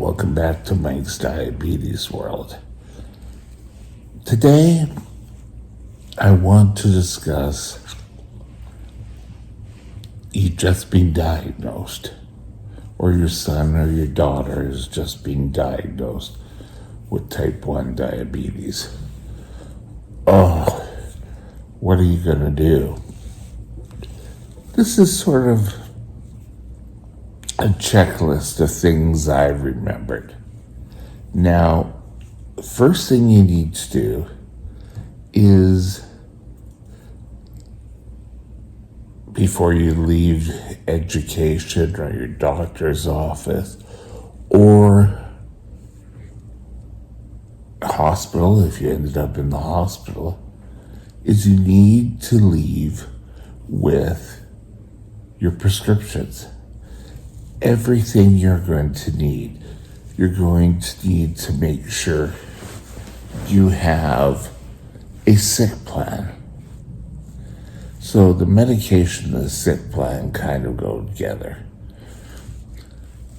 welcome back to Mike's Diabetes World. Today, I want to discuss you just been diagnosed, or your son or your daughter is just being diagnosed with type 1 diabetes. Oh, what are you going to do? This is sort of a checklist of things I've remembered. Now, first thing you need to do is, before you leave education or your doctor's office or hospital, if you ended up in the hospital, is you need to leave with your prescriptions. Everything you're going to need. You're going to need to make sure you have a sick plan. So the medication and the sick plan kind of go together.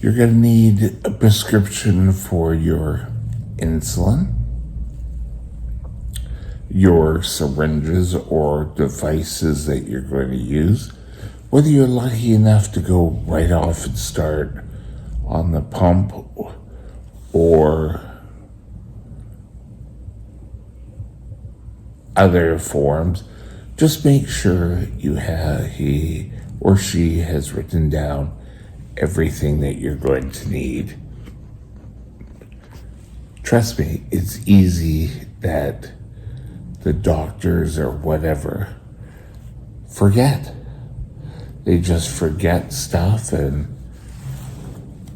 You're going to need a prescription for your insulin, your syringes or devices that you're going to use. Whether you're lucky enough to go right off and start on the pump or other forms, just make sure he or she has written down everything that you're going to need. Trust me, it's easy that the doctors or whatever forget. They just forget stuff, and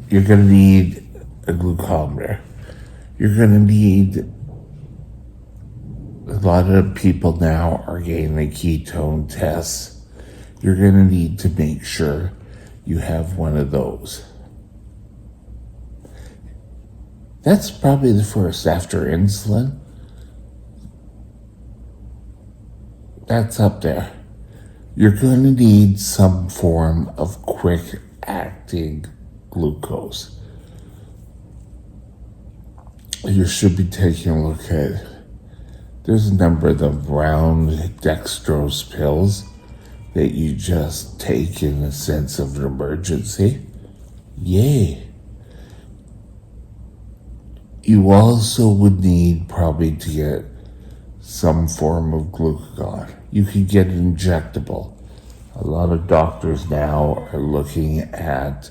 you're going to need a glucometer. You're going to need, a lot of people now are getting the ketone tests. You're going to need to make sure you have one of those. That's probably the first after insulin. That's up there. You're going to need some form of quick-acting glucose. You should be taking a look at, there's a number of the brown dextrose pills that you just take in a sense of an emergency. Yay. You also would need probably to get some form of glucagon. You can get injectable. A lot of doctors now are looking at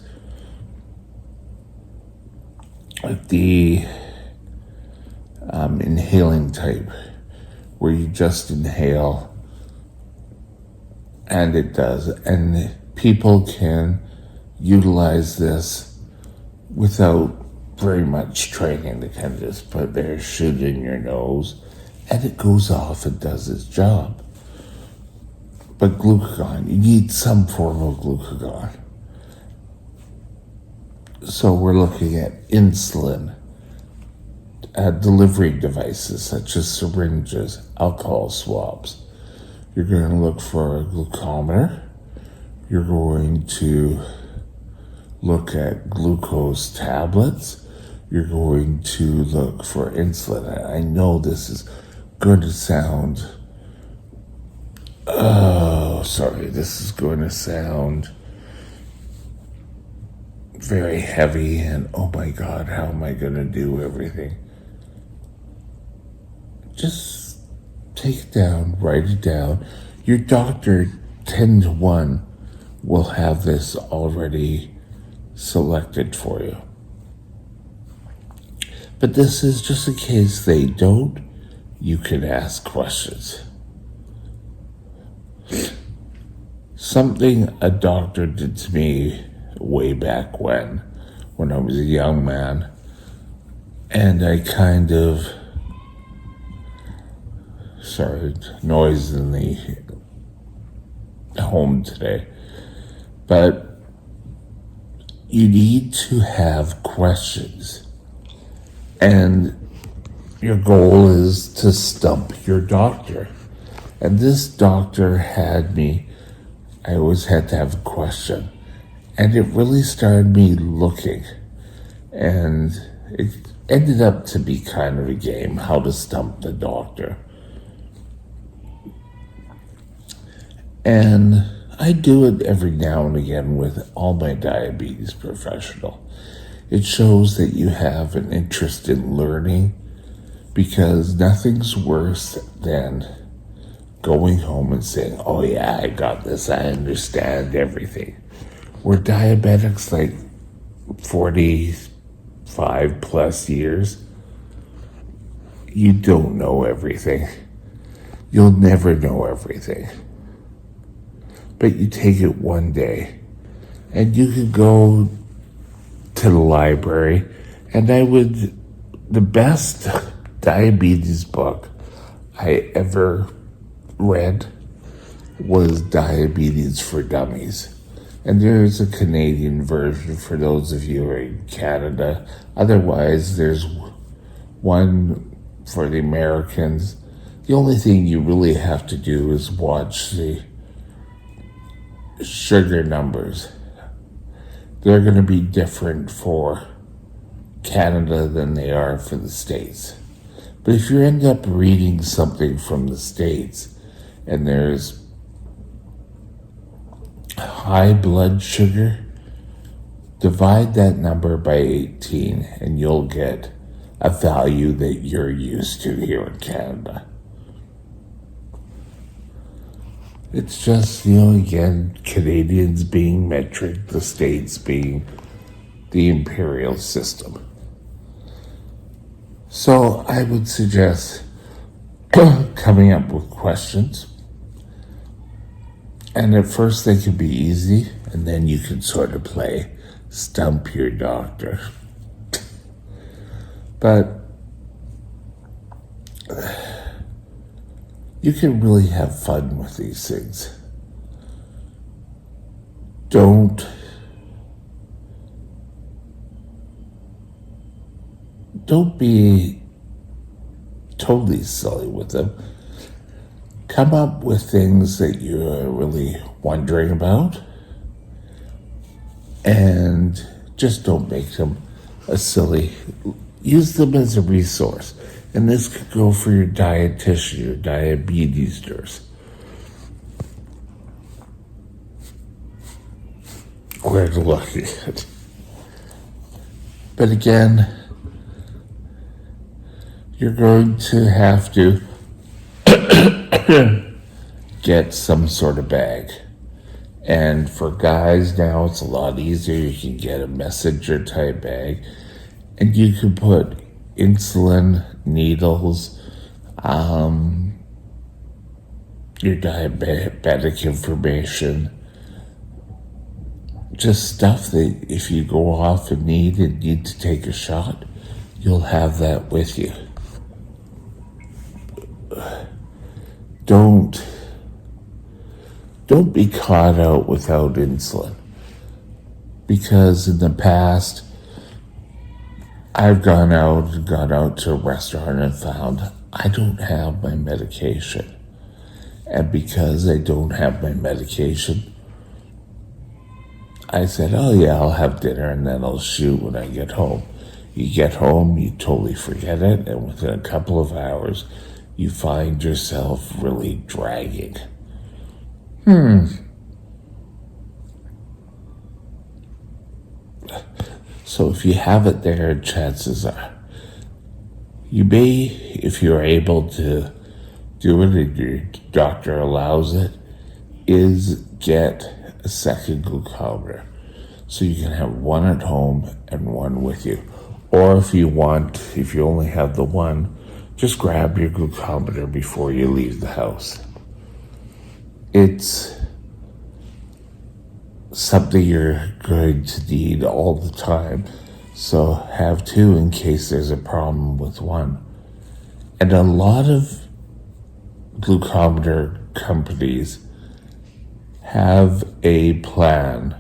the inhaling type, where you just inhale and it does. And people can utilize this without very much training. They can just put their shit in your nose and it goes off and does its job. But glucagon, you need some form of glucagon. So we're looking at insulin, delivery devices such as syringes, alcohol swabs. You're going to look for a glucometer. You're going to look at glucose tablets. You're going to look for insulin. I know this is going to sound, this is going to sound very heavy and oh my God, how am I going to do everything? Just take it down, write it down. Your doctor 10 to 1 will have this already selected for you. But this is just in case they don't, you can ask questions. Something a doctor did to me way back when I was a young man, and I kind of, noise in the home today, but you need to have questions, and your goal is to stump your doctor. And this doctor had me, I always had to have a question. And it really started me looking. And it ended up to be kind of a game, how to stump the doctor. And I do it every now and again with all my diabetes professional. It shows that you have an interest in learning, because nothing's worse than going home and saying, oh yeah, I got this, I understand everything. We're diabetics like 45 plus years. You don't know everything. You'll never know everything. But you take it one day, and you can go to the library, and the best diabetes book I ever read was Diabetes for Dummies. And there's a Canadian version for those of you who are in Canada. Otherwise, there's one for the Americans. The only thing you really have to do is watch the sugar numbers. They're going to be different for Canada than they are for the States. But if you end up reading something from the States and there's high blood sugar, divide that number by 18 and you'll get a value that you're used to here in Canada. It's just, again, Canadians being metric, the States being the imperial system. So I would suggest coming up with questions. And at first they can be easy, and then you can sort of play stump your doctor. But you can really have fun with these things. Don't be totally silly with them. Come up with things that you're really wondering about, and just don't make them a silly. Use them as a resource. And this could go for your dietitian, your diabetes nurse. Where to look at it. But again, you're going to have to get some sort of bag. And for guys now, it's a lot easier. You can get a messenger type bag, and you can put insulin, needles, your diabetic information, just stuff that if you go off and need to take a shot, you'll have that with you. Don't be caught out without insulin, because in the past I've gone out to a restaurant and found I don't have my medication. And because I don't have my medication, I said, oh yeah, I'll have dinner and then I'll shoot when I get home. You get home, you totally forget it, and within a couple of hours, you find yourself really dragging. So if you have it there, chances are you may, if you're able to do it and your doctor allows it, is get a second glucometer. So you can have one at home and one with you. Or if you only have the one, just grab your glucometer before you leave the house. It's something you're going to need all the time. So have two in case there's a problem with one. And a lot of glucometer companies have a plan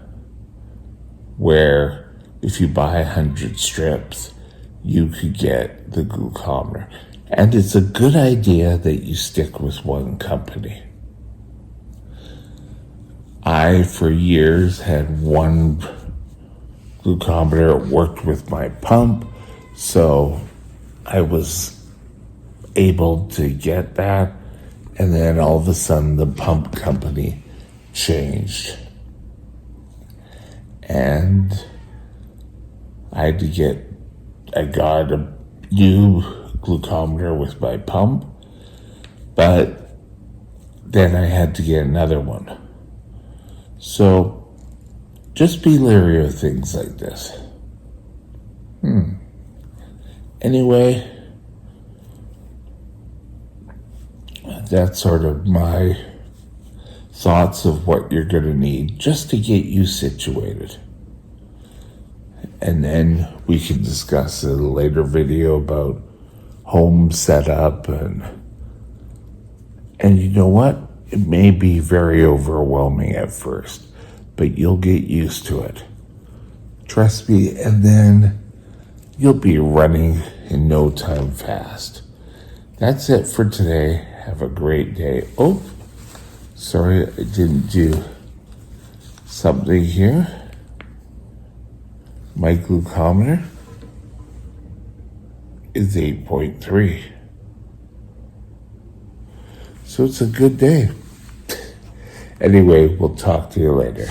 where if you buy 100 strips, you could get the glucometer. And it's a good idea that you stick with one company. I, for years, had one glucometer worked with my pump, so I was able to get that. And then all of a sudden, the pump company changed. And I got a new glucometer with my pump, but then I had to get another one. So just be leery of things like this. Anyway, that's sort of my thoughts of what you're going to need just to get you situated. And then we can discuss in a later video about home setup and you know what? It may be very overwhelming at first, but you'll get used to it. Trust me, and then you'll be running in no time fast. That's it for today. Have a great day. Oh, sorry, I didn't do something here. My glucometer is 8.3. So it's a good day. Anyway, we'll talk to you later.